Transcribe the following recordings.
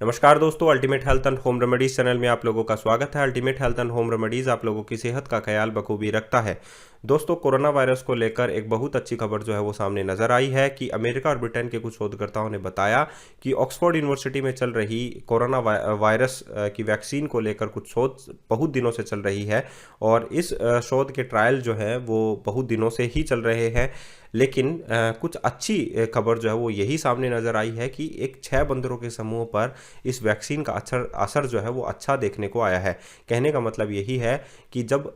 नमस्कार दोस्तों, ultimate health and home remedies channel में आप लोगों का स्वागत है। Ultimate health and home remedies आप लोगों की सेहत का ख्याल बखूबी रखता है। दोस्तों, कोरोना वायरस को लेकर एक बहुत अच्छी खबर जो है वो सामने नजर आई है कि अमेरिका और ब्रिटेन के कुछ शोधकर्ताओं ने बताया कि ऑक्सफोर्ड यूनिवर्सिटी में चल रही कोरोना वायरस की वैक्सीन को लेकर कुछ शोध बहुत दिनों से चल रही है और इस शोध के ट्रायल जो है वो बहुत दिनों से ही चल रहे हैं। लेकिन कुछ अच्छी खबर जो है वो यही सामने नज़र आई है कि एक 6 बंदरों के समूह पर इस वैक्सीन का असर जो है वो अच्छा देखने को आया है। कहने का मतलब यही है कि जब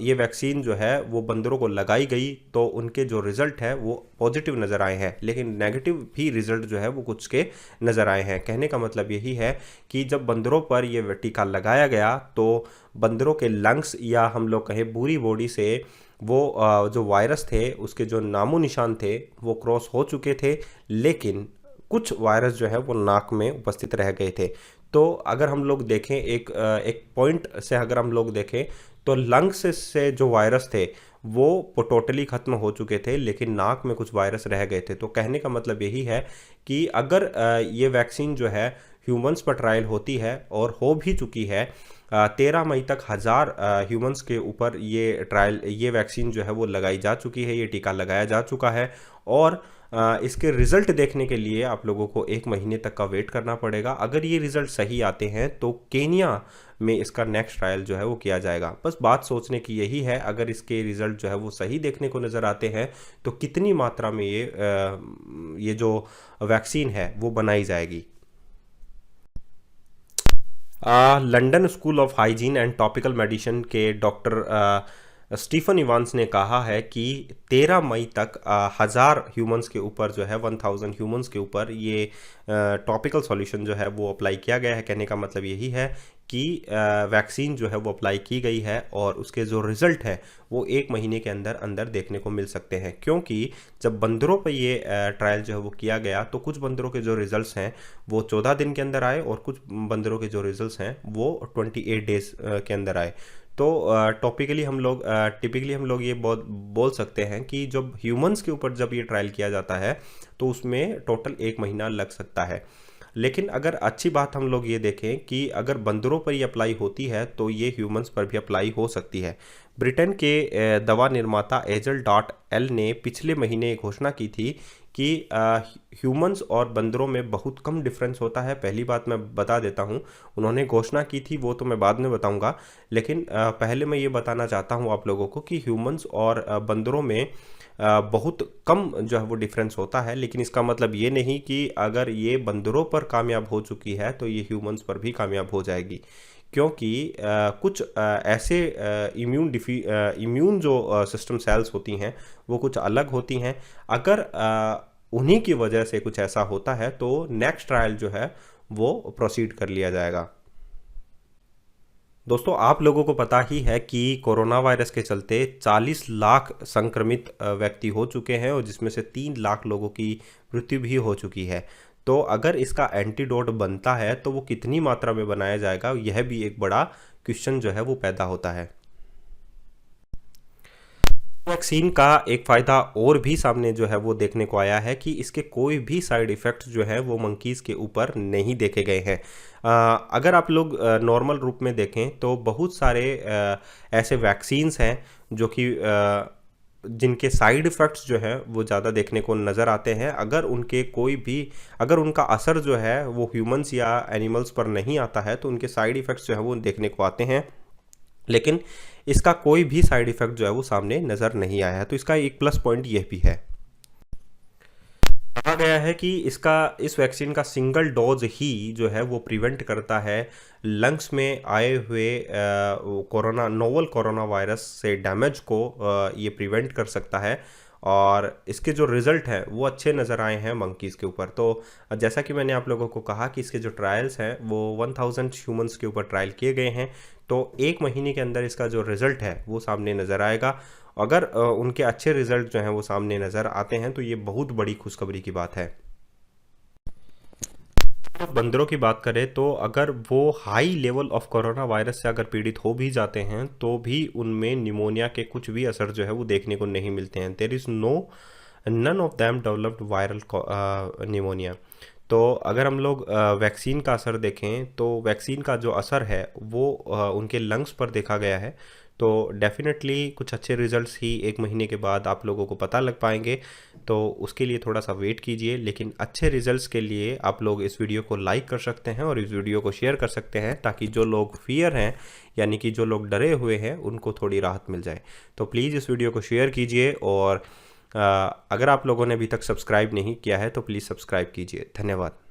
ये वैक्सीन जो है वो बंदरों को लगाई गई तो उनके जो रिज़ल्ट है वो पॉजिटिव नज़र आए हैं, लेकिन नेगेटिव भी रिज़ल्ट जो है वो कुछ के नज़र आए हैं। कहने का मतलब यही है कि जब बंदरों पर ये टीका लगाया गया तो बंदरों के लंग्स या हम लोग कहें पूरी बॉडी से वो जो वायरस थे उसके जो नामो निशान थे वो क्रॉस हो चुके थे, लेकिन कुछ वायरस जो है वो नाक में उपस्थित रह गए थे। तो अगर हम लोग देखें एक पॉइंट से अगर हम लोग देखें तो लंग्स से जो वायरस थे वो टोटली ख़त्म हो चुके थे, लेकिन नाक में कुछ वायरस रह गए थे। तो कहने का मतलब यही है कि अगर ये वैक्सीन जो है ह्यूमंस पर ट्रायल होती है और हो भी चुकी है, 13 मई तक 1000 ह्यूमंस के ऊपर ये वैक्सीन जो है वो लगाई जा चुकी है, ये टीका लगाया जा चुका है और इसके रिज़ल्ट देखने के लिए आप लोगों को 1 महीने तक का वेट करना पड़ेगा। अगर ये रिज़ल्ट सही आते हैं तो केन्या में इसका नेक्स्ट ट्रायल जो है वो किया जाएगा। बस बात सोचने की यही है, अगर इसके रिज़ल्ट जो है वो सही देखने को नज़र आते हैं तो कितनी मात्रा में ये जो वैक्सीन है वो बनाई जाएगी। London school of hygiene and topical medicine के डॉक्टर स्टीफन इवांस ने कहा है कि 13 मई तक 1000 ह्यूमंस के ऊपर जो है 1000 ह्यूमंस के ऊपर ये टॉपिकल सॉल्यूशन जो है वो अप्लाई किया गया है। कहने का मतलब यही है कि वैक्सीन जो है वो अप्लाई की गई है और उसके जो रिज़ल्ट है वो 1 महीने के अंदर अंदर देखने को मिल सकते हैं, क्योंकि जब बंदरों पर ये ट्रायल जो है वो किया गया तो कुछ बंदरों के जो रिज़ल्ट्स हैं वो 14 दिन के अंदर आए और कुछ बंदरों के जो रिज़ल्ट्स हैं वो 28 डेज के अंदर आए। तो टिपिकली हम लोग ये बोल सकते हैं कि जब ह्यूमंस के ऊपर जब ये ट्रायल किया जाता है तो उसमें टोटल 1 महीना लग सकता है। लेकिन अगर अच्छी बात हम लोग ये देखें कि अगर बंदरों पर ये अप्लाई होती है तो ये ह्यूमंस पर भी अप्लाई हो सकती है। ब्रिटेन के दवा निर्माता एजल डॉट एल ने पिछले महीने घोषणा की थी कि ह्यूमंस और बंदरों में बहुत कम डिफरेंस होता है। पहली बात मैं बता देता हूँ, उन्होंने घोषणा की थी वो तो मैं बाद में बताऊँगा, लेकिन पहले मैं ये बताना चाहता हूँ आप लोगों को कि ह्यूमंस और बंदरों में बहुत कम जो है वो डिफरेंस होता है। लेकिन इसका मतलब ये नहीं कि अगर ये बंदरों पर कामयाब हो चुकी है तो ये ह्यूमंस पर भी कामयाब हो जाएगी, क्योंकि कुछ ऐसे इम्यून जो सिस्टम सेल्स होती हैं वो कुछ अलग होती हैं। अगर उन्हीं की वजह से कुछ ऐसा होता है तो नेक्स्ट ट्रायल जो है वो प्रोसीड कर लिया जाएगा। दोस्तों, आप लोगों को पता ही है कि कोरोना वायरस के चलते 40 लाख संक्रमित व्यक्ति हो चुके हैं और जिसमें से 3 लाख लोगों की मृत्यु भी हो चुकी है। तो अगर इसका एंटीडोट बनता है तो वो कितनी मात्रा में बनाया जाएगा, यह भी एक बड़ा क्वेश्चन जो है वो पैदा होता है। वैक्सीन का एक फ़ायदा और भी सामने जो है वो देखने को आया है कि इसके कोई भी साइड इफ़ेक्ट्स जो है वो मंकीज़ के ऊपर नहीं देखे गए हैं। अगर आप लोग नॉर्मल रूप में देखें तो बहुत सारे ऐसे वैक्सीन्स हैं जो कि जिनके साइड इफ़ेक्ट्स जो हैं वो ज़्यादा देखने को नज़र आते हैं। अगर उनका असर जो है वो ह्यूमंस या एनिमल्स पर नहीं आता है तो उनके साइड इफ़ेक्ट्स जो है वो देखने को आते हैं, लेकिन इसका कोई भी साइड इफ़ेक्ट जो है वो सामने नज़र नहीं आया है। तो इसका एक प्लस पॉइंट यह भी है। कहा गया है कि इस वैक्सीन का सिंगल डोज ही जो है वो प्रिवेंट करता है लंग्स में आए हुए नोवल कोरोना वायरस से डैमेज को ये प्रिवेंट कर सकता है और इसके जो रिज़ल्ट हैं वो अच्छे नज़र आए हैं मंकीज़ के ऊपर। तो जैसा कि मैंने आप लोगों को कहा कि इसके जो ट्रायल्स हैं वो 1000 ह्यूमंस के ऊपर ट्रायल किए गए हैं, तो 1 महीने के अंदर इसका जो रिज़ल्ट है वो सामने नज़र आएगा। अगर उनके अच्छे रिज़ल्ट जो हैं वो सामने नज़र आते हैं तो ये बहुत बड़ी खुशखबरी की बात है। बंदरों की बात करें तो अगर वो high level of corona virus से अगर पीड़ित हो भी जाते हैं तो भी उनमें निमोनिया के कुछ भी असर जो है वो देखने को नहीं मिलते हैं। There is none of them developed viral pneumonia. तो अगर हम लोग वैक्सीन का असर देखें तो वैक्सीन का जो असर है वो उनके लंग्स पर देखा गया है। तो डेफ़िनेटली कुछ अच्छे रिज़ल्ट्स ही 1 महीने के बाद आप लोगों को पता लग पाएँगे, तो उसके लिए थोड़ा-सा वेट कीजिए। लेकिन अच्छे रिज़ल्ट्स के लिए आप लोग इस वीडियो को लाइक कर सकते हैं और इस वीडियो को शेयर कर सकते हैं, ताकि जो लोग फ़ियर हैं, यानी कि जो लोग डरे हुए हैं, उनको थोड़ी राहत मिल जाए। तो प्लीज़ इस वीडियो को शेयर कीजिए और अगर आप लोगों ने अभी तक सब्सक्राइब नहीं किया है तो प्लीज़ सब्सक्राइब कीजिए। धन्यवाद।